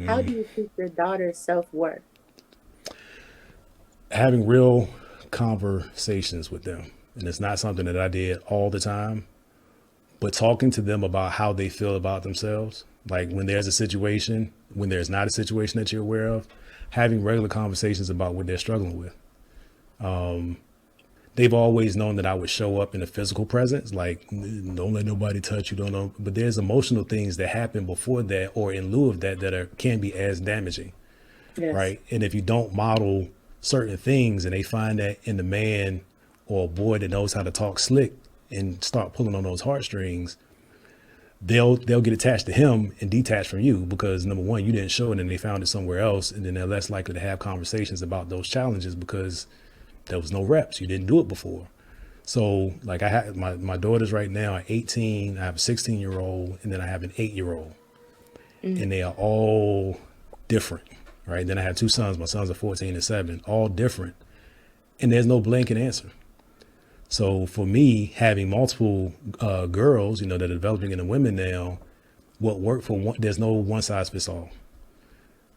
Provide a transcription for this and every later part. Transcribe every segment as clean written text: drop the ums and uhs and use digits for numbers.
How do you teach your daughter self-worth? Having real conversations with them. And it's not something that I did all the time, but talking to them about how they feel about themselves. Like when there's a situation, when there's not a situation that you're aware of, having regular conversations about what they're struggling with. They've always known that I would show up in a physical presence, like don't let nobody touch you, don't know. But there's emotional things that happen before that or in lieu of that that are can be as damaging, Yes. right? And if you don't model certain things and they find that in the man or a boy that knows how to talk slick and start pulling on those heartstrings, they'll get attached to him and detached from you because number one, you didn't show it and they found it somewhere else, and then they're less likely to have conversations about those challenges because there was no reps. You didn't do it before. So like I have my daughters right now are 18, I have a 16-year-old, and then I have an 8-year-old. Mm. And they are all different, right? Then I have two sons. My sons are 14 and 7, all different. And there's no blanket answer. So for me, having multiple girls, that are developing into women now, what worked for one, there's no one size fits all.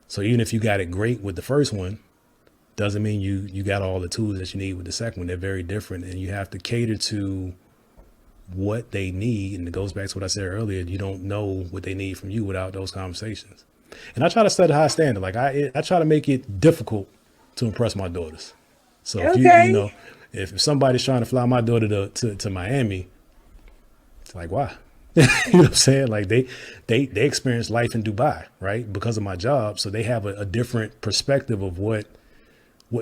So even if you got it great with the first one, doesn't mean you got all the tools that you need with the second one. They're very different, and you have to cater to what they need. And it goes back to what I said earlier. You don't know what they need from you without those conversations. And I try to set a high standard. Like I try to make it difficult to impress my daughters. So if Okay. if somebody's trying to fly my daughter to Miami, it's like, why? You know what I'm saying? Like they experience life in Dubai, right? Because of my job. So they have a different perspective of what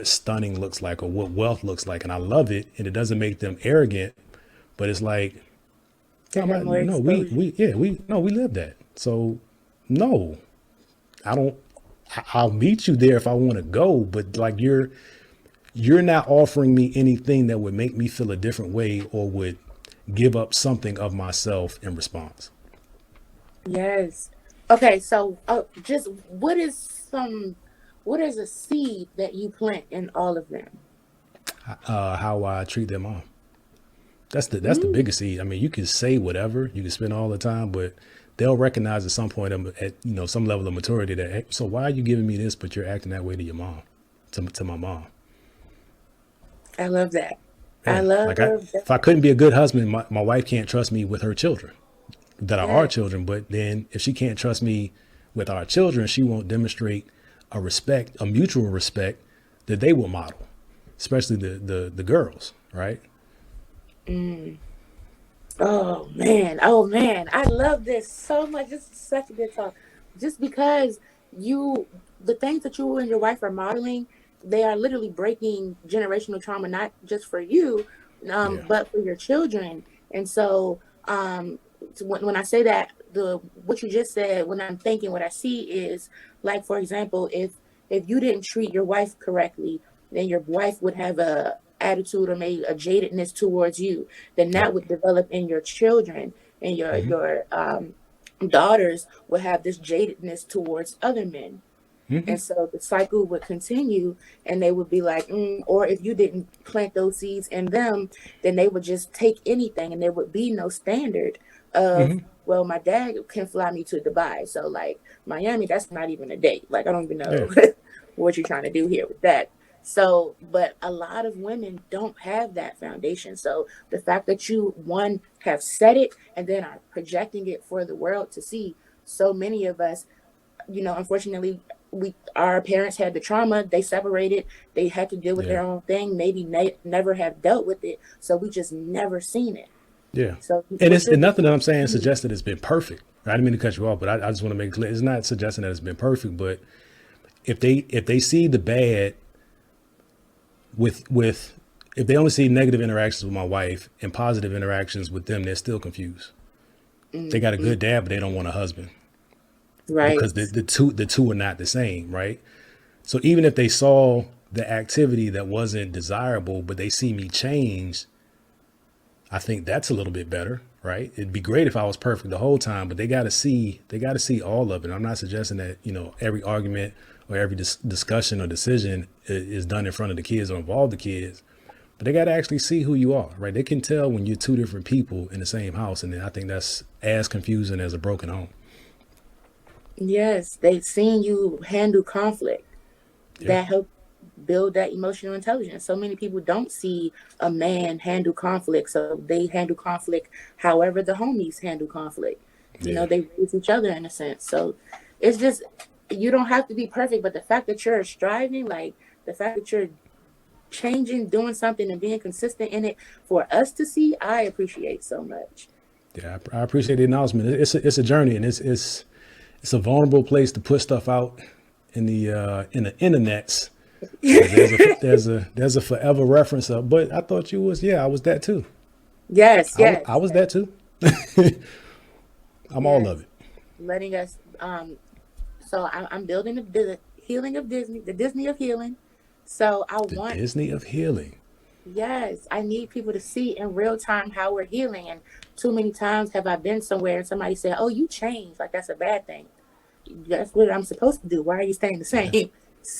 stunning looks like or what wealth looks like. And I love it. And it doesn't make them arrogant, but it's like, To have more no, exposure. we live that. So no, I don't, I'll meet you there if I want to go, but like you're not offering me anything that would make me feel a different way or would give up something of myself in response. Yes. Okay, so just what is a seed that you plant in all of them? How I treat them mom. That's the Mm. biggest seed. I mean, you can say whatever, you can spend all the time, but they'll recognize at some point at some level of maturity that hey, so why are you giving me this, but you're acting that way to your mom, to my mom. I love that. I Yeah, love like if I that. couldn't be a good husband, my wife can't trust me with her children that are our Yeah. children. But then if she can't trust me with our children, she won't demonstrate a mutual respect that they will model, especially the girls, right? Mm. Oh man. Oh man. I love this so much. This is such a good talk. Just because the things that you and your wife are modeling, they are literally breaking generational trauma, not just for you, Yeah. but for your children. And so, when I say that, the what you just said, when I'm thinking, what I see is like, for example, if you didn't treat your wife correctly, then your wife would have a attitude or maybe a jadedness towards you, then that Yep. would develop in your children, and your daughters will have this jadedness towards other men. And so the cycle would continue, and they would be like, or if you didn't plant those seeds in them, then they would just take anything, and there would be no standard of, well, my dad can fly me to Dubai. So, like, Miami, that's not even a date. Like, I don't even Yeah. know what you're trying to do here with that. So, but a lot of women don't have that foundation. So the fact that you, one, have said it and then are projecting it for the world to see, so many of us, unfortunately, we our parents had the trauma, they separated, they had to deal with Yeah. their own thing, maybe never have dealt with it, so we just never seen it. Yeah. So And what it's you're and nothing that I'm doing. saying Mhm. suggests that it's been perfect. I didn't mean to cut you off, but I just want to make it clear. It's not suggesting that it's been perfect, but if they see the bad with if they only see negative interactions with my wife and positive interactions with them, they're still confused. They got a Mhm. good dad, but they don't want a husband because the, Right. the two are not the same, right? So even if they saw the activity that wasn't desirable, but they see me change, I think that's a little bit better, right? It'd be great if I was perfect the whole time, but they got to see all of it. I'm not suggesting that every argument or every discussion or decision is done in front of the kids or involve the kids, but they got to actually see who you are, right? They can tell when you're two different people in the same house, and then I think that's as confusing as a broken home. Yes, they've seen you handle conflict. Yeah, That help build that emotional intelligence. So many people don't see a man handle conflict, so they handle conflict however the homies handle conflict. You know, yeah, they raise each other in a sense. So it's just, you don't have to be perfect, but the fact that you're striving, like the fact that you're changing, doing something and being consistent in it for us to see, I appreciate so much. yeah. I appreciate the announcement. It's a journey, and it's a vulnerable place to put stuff out in the internets because there's a forever reference of. But I thought you was, yeah, I was that too. Yes, I yes, was yes, that too. I'm all of yes. it. Letting us so I'm building the healing of Disney, the Disney of healing. So I The want, Disney of healing. yes, I need people to see in real time how we're healing. And too many times have I been somewhere and somebody said, "Oh, you changed," like that's a bad thing. That's what I'm supposed to do. Why are you staying the Yeah, same?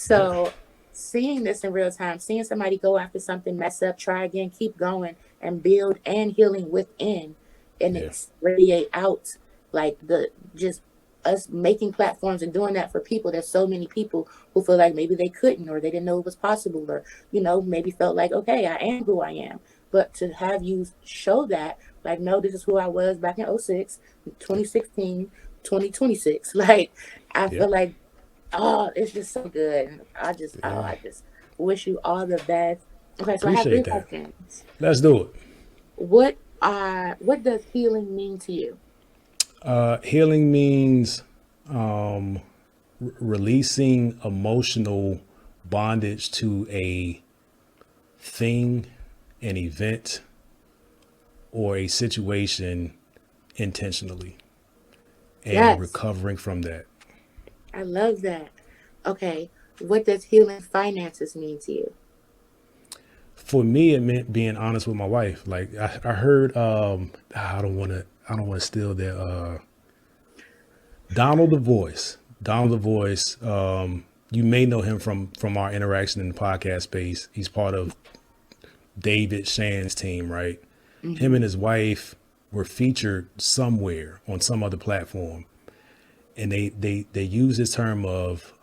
yeah, So seeing this in real time, seeing somebody go after something, mess up, try again, keep going, and build and healing within, and yeah, it's radiate out, like the just us making platforms and doing that for people. There's so many people who feel like maybe they couldn't, or they didn't know it was possible, or maybe felt like, okay, I am who I am. But to have you show that, like, no, this is who I was back in '06, 2016, 2026. Like, I yeah, feel like, oh, it's just so good. And yeah. I just wish you all the best. Okay, so I have three Appreciate that. questions. Let's do it. What does healing mean to you? Healing means releasing emotional bondage to a thing, an event, or a situation intentionally and Yes, recovering from that. I love that. Okay, what does healing finances mean to you? For me, it meant being honest with my wife. Like I heard, I don't want to steal their, Donald the Voice. Donald the Voice. You may know him from our interaction in the podcast space. He's part of David Shan's team, right? Him Mm-hmm. and his wife were featured somewhere on some other platform, and they use this term of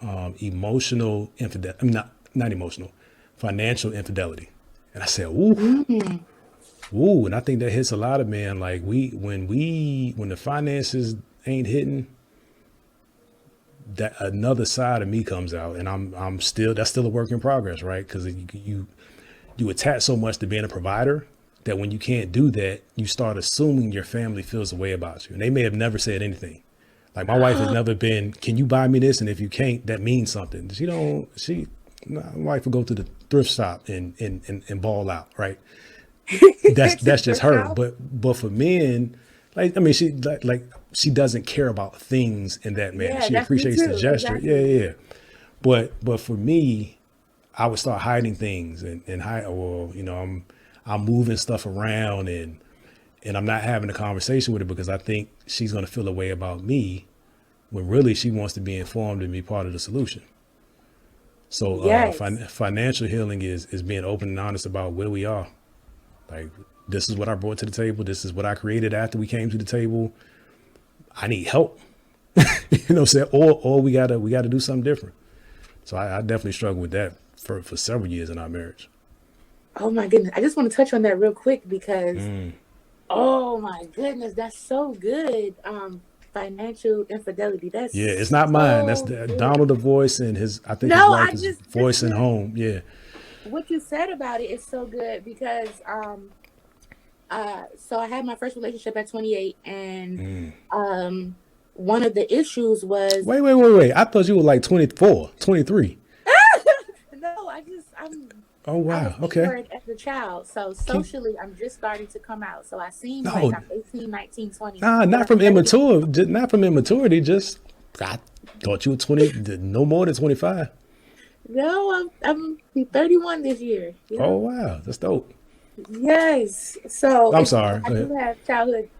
emotional infidelity. I'm not emotional, financial infidelity. And I said, ooh, Mm-hmm. ooh, and I think that hits a lot of men. Like when the finances ain't hitting, that another side of me comes out, and I'm still that's still a work in progress, right? Because you attach so much to being a provider that when you can't do that, you start assuming your family feels a way about you. And they may have never said anything. Like my wife has never been, can you buy me this? And if you can't, that means something. My wife will go to the thrift shop and ball out, right? To That's just the her. shop. But for men, like, I mean, she doesn't care about things in that manner. Yeah, She that's me appreciates the too. gesture. Yeah, Exactly. yeah, yeah. But for me, I would start hiding things and hide, or I'm moving stuff around and I'm not having a conversation with her because I think she's going to feel a way about me when really she wants to be informed and be part of the solution. So Yes. financial healing is being open and honest about where we are. Like, this is what I brought to the table. This is what I created after we came to the table. I need help. You know what I'm saying? Or we gotta do something different. So I definitely struggled with that for several years in our marriage. Oh my goodness. I just want to touch on that real quick because, oh my goodness, that's so good. Financial infidelity. Yeah, it's That's not mine. That's so good. Donald the Voice and his. I think his No, wife I is just this voicing just home. Yeah. what you said about it is so good because so I had my first relationship at 28, and um one of the issues was Wait. I thought you were like 24, 23. no, Oh I was wow. Okay. inward as a child. So Keep socially I'm just starting to come out. So I seem like no, I'm 18, 19, 20, nah, but not I'm from ready. immature, not from immaturity. Just I thought you were 20, no more than 25. No, I'm be 31 this year. Oh Yep. wow, that's dope. Yes. So I'm it's sorry. I Go ahead. do have childhood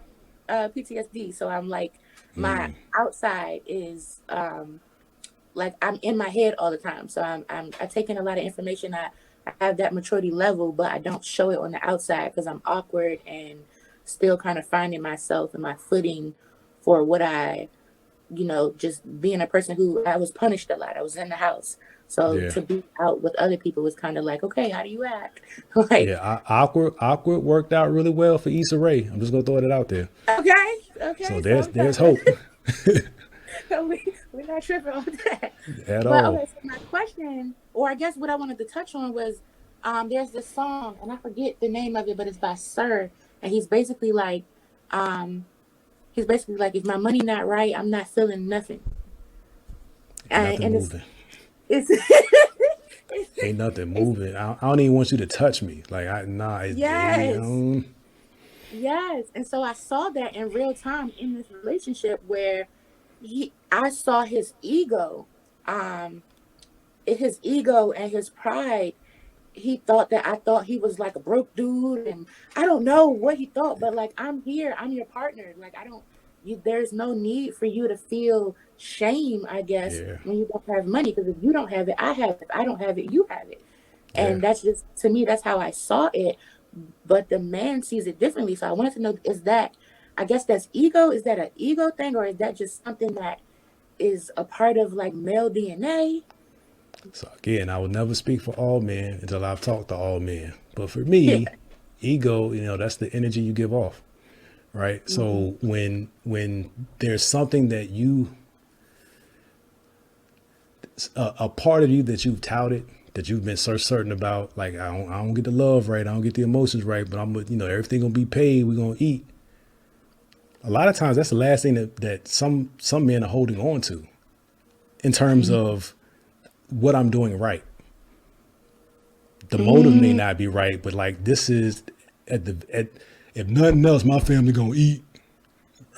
PTSD. So I'm like my outside is like I'm in my head all the time. So I take in a lot of information. I have that maturity level, but I don't show it on the outside because I'm awkward and still kind of finding myself and my footing for what I just being a person who I was punished a lot. I was in the house. So Yeah. to be out with other people was kind of like, okay, how do you act? Like, Yeah. Awkward worked out really well for Issa Rae. I'm just gonna throw that out there. okay, So okay, there's hope so we're not tripping on that. at But all. okay, so my question, or I guess what I wanted to touch on was, there's this song, and I forget the name of it, but it's by Sir, and um, he's basically like, if my money not right, I'm not feeling nothing, Ain't nothing and moving. it's, Ain't nothing it's moving. I don't even want you to touch me. Like I yes, don't. yes, and so I saw that in real time in this relationship where I saw um, his ego and his pride. He thought that I thought he was like a broke dude, and I don't know what he thought, but like, I'm here, I'm your partner. Like, I don't you there's no need for you to feel shame, I guess, Yeah. when you don't have money, because if you don't have it, I have it. If I don't have it, you have it. Yeah. And that's just, to me, that's how I saw it. But the man sees it differently. So I wanted to know, is that, I guess that's ego? Is that an ego thing, or is that just something that is a part of like male DNA? So again, I will never speak for all men until I've talked to all men. But for Yeah. me, ego, that's the energy you give off, right? Mm-hmm. So when there's something that a part of you that you've touted, that you've been so certain about, like I don't get the love right, I don't get the emotions right, but everything gonna be paid, we're gonna eat. A lot of times that's the last thing that some men are holding on to in terms of what I'm doing right. The motive may Mm-hmm. not be right, but like this is if nothing else, my family gonna eat.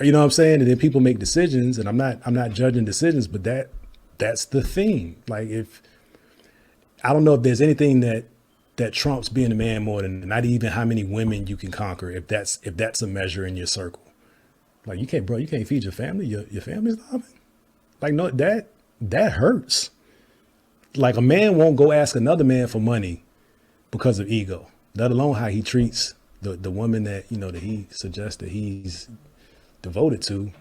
You know what I'm saying? And then people make decisions, and I'm not judging decisions, but that's the theme. Like, if I don't know if there's anything that trumps being a man more than, not even how many women you can conquer, if that's a measure in your circle. Like, you can't feed your family. Your family's starving. Like, no, that hurts. Like, a man won't go ask another man for money because of ego, let alone how he treats the woman that he suggests that he's devoted to.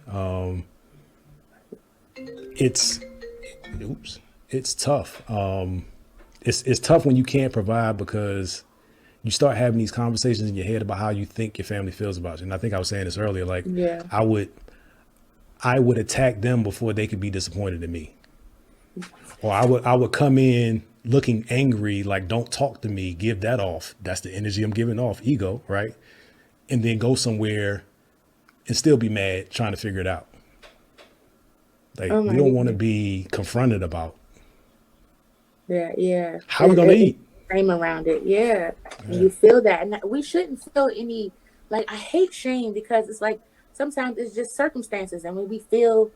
It's it's tough. It's tough when you can't provide, because you start having these conversations in your head about how you think your family feels about you. And I think I was saying this earlier. Like, Yeah. I would attack them before they could be disappointed in me. Or I would come in looking angry, like, don't talk to me, give that off. That's the energy I'm giving off, ego, right? And then go somewhere and still be mad trying to figure it out. Like, Oh we my don't want to goodness. be confronted about Yeah, yeah. how we gonna It's eat. shame around it. Yeah. And Yeah. you feel that. And we shouldn't feel any, like, I hate shame, because it's like sometimes it's just circumstances. And when we feel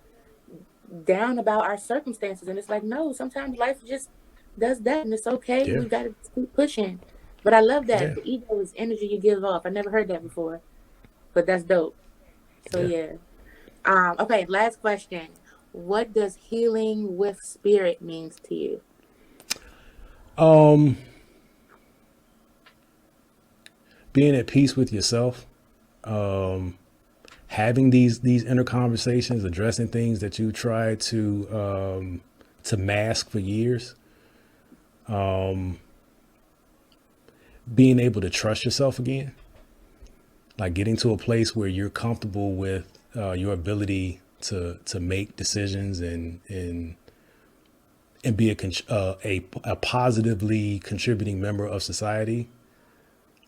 down about our circumstances, and it's like, no, sometimes life just does that, and it's okay. Yeah. We got to keep pushing. But I love that. Yeah. The ego is energy you give off. I never heard that before, but that's dope. So, Yeah. yeah. Okay, last question. What does healing with spirit means to you? Um, Being at peace with yourself, having these inner conversations, addressing things that you tried to mask for years, being able to trust yourself again, like getting to a place where you're comfortable with your ability to make decisions and be a positively contributing member of society.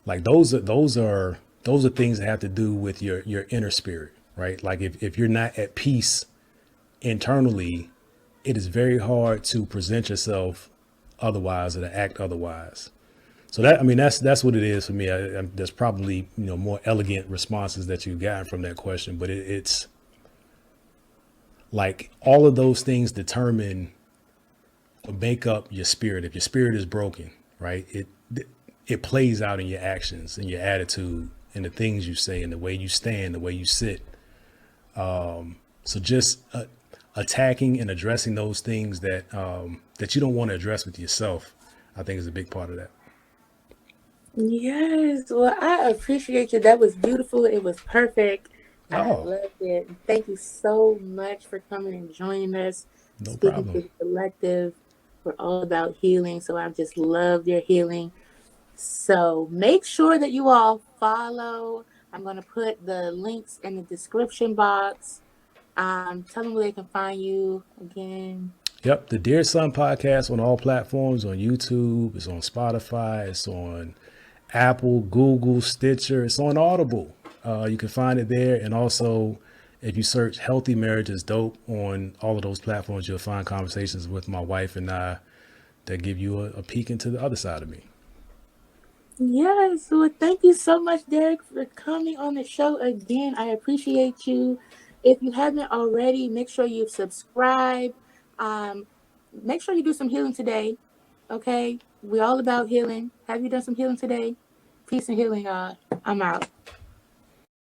Like, those are things that have to do with your inner spirit, right? Like, if you're not at peace internally, it is very hard to present yourself otherwise or to act otherwise. So that's what it is for me. There's probably more elegant responses that you've gotten from that question, but it's like all of those things determine or make up your spirit. If your spirit is broken, right, it plays out in your actions and your attitude and the things you say and the way you stand, the way you sit. So just attacking and addressing those things that you don't want to address with yourself, I think, is a big part of that. Yes. Well, I appreciate you. That was beautiful. It was perfect. I Oh, loved it. Thank you so much for coming and joining us, no speaking problem. to the collective. We're all about healing, so I've just loved your healing. So make sure that you all follow. I'm going to put the links in the description box. Tell them where they can find you again. Yep, the Dear Son podcast on all platforms, on YouTube, it's on Spotify, it's on Apple, Google, Stitcher, it's on Audible. You can find it there. And also, if you search Healthy Marriage is Dope on all of those platforms, you'll find conversations with my wife and I that give you a peek into the other side of me. Yes, well, thank you so much, Derek, for coming on the show again. I appreciate you. If you haven't already, make sure you subscribe. Um, Make sure you do some healing today. Okay, we're all about healing. Have you done some healing today? Peace and healing, y'all. I'm out.